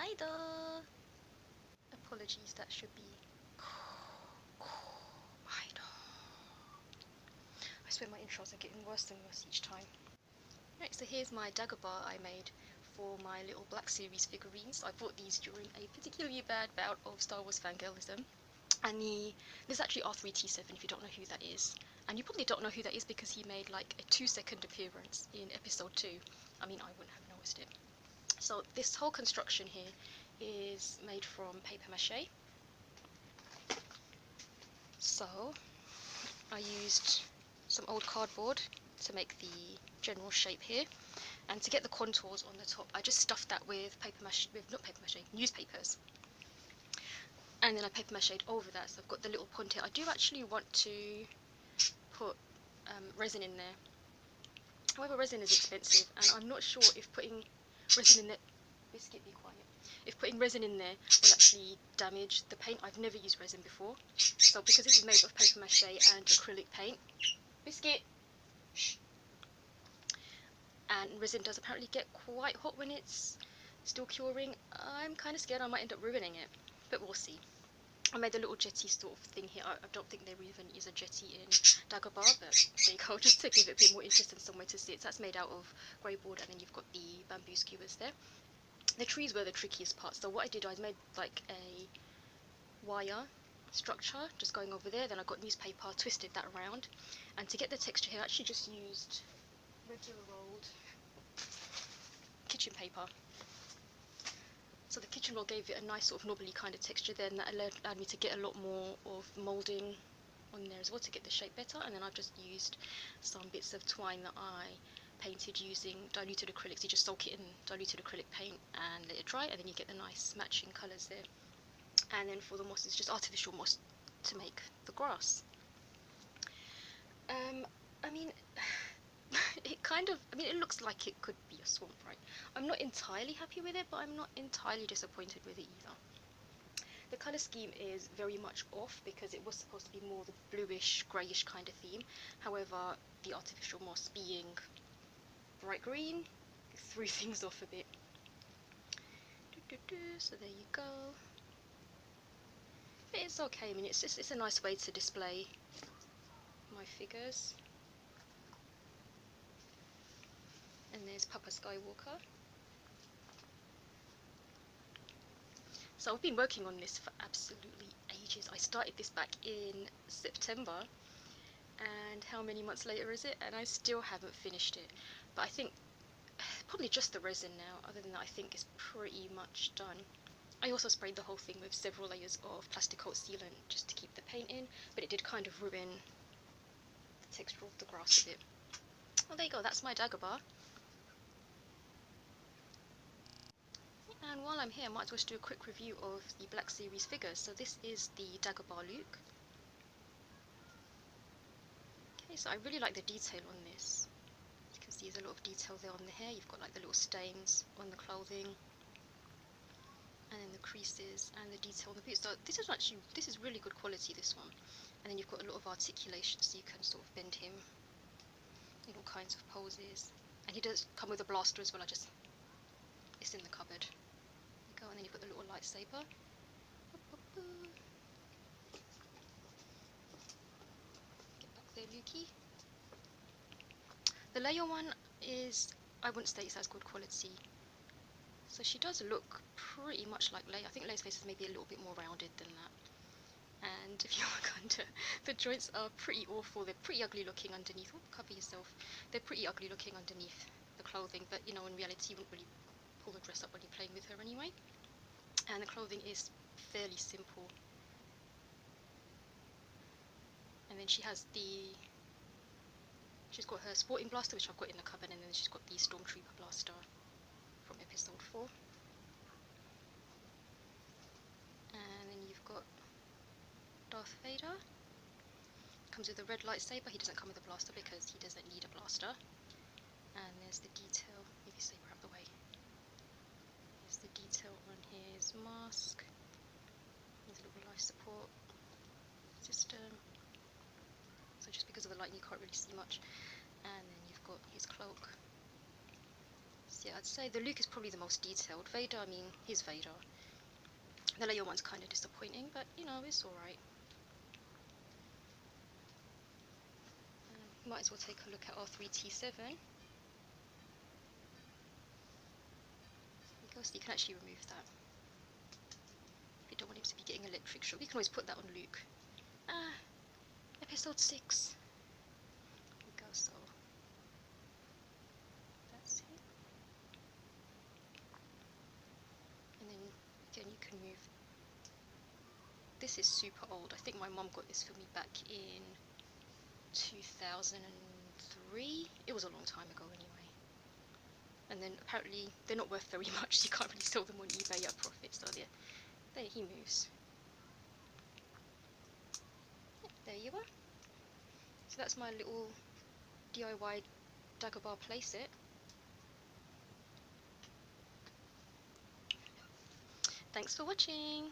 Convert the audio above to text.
Kaido! Apologies, that should be Kaido. I swear my intros are getting worse and worse each time. Right, so here's my Dagobah I made for my little Black Series figurines. I bought these during a particularly bad bout of Star Wars fangirlism. And this is actually R3-T7 if you don't know who that is. And you probably don't know who that is because he made like a 2-second appearance in episode 2. I mean, I wouldn't have noticed it. So this whole construction here is made from paper mache. So I used some old cardboard to make the general shape here, and to get the contours on the top I just stuffed that with newspapers, and then I paper mached over that, so I've got the little ponte. I do actually want to put resin in there. However, resin is expensive, and I'm not sure if putting resin in there, Biscuit, be quiet, if putting resin in there will actually damage the paint. I've never used resin before, so because this is made of paper mache and acrylic paint, Biscuit, and resin does apparently get quite hot when it's still curing, I'm kind of scared I might end up ruining it, but we'll see. I made a little jetty sort of thing here. I don't think there even is a jetty in Dagobah, but there you go, just to give it a bit more interest and somewhere to sit. So that's made out of grey board, and then you've got the bamboo skewers there. The trees were the trickiest part, so what I did, I made like a wire structure just going over there, then I got newspaper, twisted that around, and to get the texture here I actually just used regular old kitchen paper. So the kitchen roll gave it a nice sort of knobbly kind of texture, then that allowed me to get a lot more of moulding on there as well to get the shape better. And then I've just used some bits of twine that I painted using diluted acrylics. You just soak it in diluted acrylic paint and let it dry, and then you get the nice matching colours there. And then for the moss, it's just artificial moss to make the grass. I mean, it looks like it could be a swamp, right? I'm not entirely happy with it, but I'm not entirely disappointed with it either. The colour scheme is very much off because it was supposed to be more the bluish, greyish kind of theme. However, the artificial moss being bright green threw things off a bit. So there you go. But it's okay. I mean, it's a nice way to display my figures. And there's Papa Skywalker. So I've been working on this for absolutely ages. I started this back in September, and how many months later is it? And I still haven't finished it. But I think probably just the resin now. Other than that, I think it's pretty much done. I also sprayed the whole thing with several layers of plastic coat sealant just to keep the paint in, but it did kind of ruin the texture of the grass a bit. Well, there you go, that's my Dagobah. And while I'm here, I might as well just do a quick review of the Black Series figures. So this is the Dagobah Luke. Okay, so I really like the detail on this. You can see there's a lot of detail there on the hair. You've got like the little stains on the clothing, and then the creases and the detail on the boots. So this is really good quality, this one. And then you've got a lot of articulation, so you can sort of bend him in all kinds of poses. And he does come with a blaster as well. It's in the cupboard. Go, and then you've got the little lightsaber. Get back there, Lukey. The Leia one is, I wouldn't say it's as good quality. So she does look pretty much like Leia. I think Leia's face is maybe a little bit more rounded than that. And if you look under, the joints are pretty awful. They're pretty ugly looking underneath. Oh, cover yourself. They're pretty ugly looking underneath the clothing, but you know, in reality you wouldn't really pull the dress up when you're playing with her anyway. And the clothing is fairly simple. And then she's got her sporting blaster, which I've got in the cupboard, and then she's got the Stormtrooper blaster from episode 4. And then you've got Darth Vader. Comes with a red lightsaber. He doesn't come with a blaster because he doesn't need a blaster. And there's the detail. Move your saber out of the way. There's the detail on his mask. There's a little life support system. So just because of the lighting you can't really see much. And then you've got his cloak. yeah, I'd say the Luke is probably the most detailed. Vader, I mean, he's Vader. The Leia one's kind of disappointing, but you know, it's alright. Might as well take a look at R3-T7. Because you can actually remove that. If you don't want him to be getting electric shock, you can always put that on Luke. Episode 6. There we go, so that's it. And then again, you can move. This is super old. I think my mum got this for me back in 2003. It was a long time ago anyway. And then apparently they're not worth very much, so you can't really sell them on eBay at profit. So yeah, there he moves. There you are. So that's my little DIY Dagobah playset. Thanks for watching.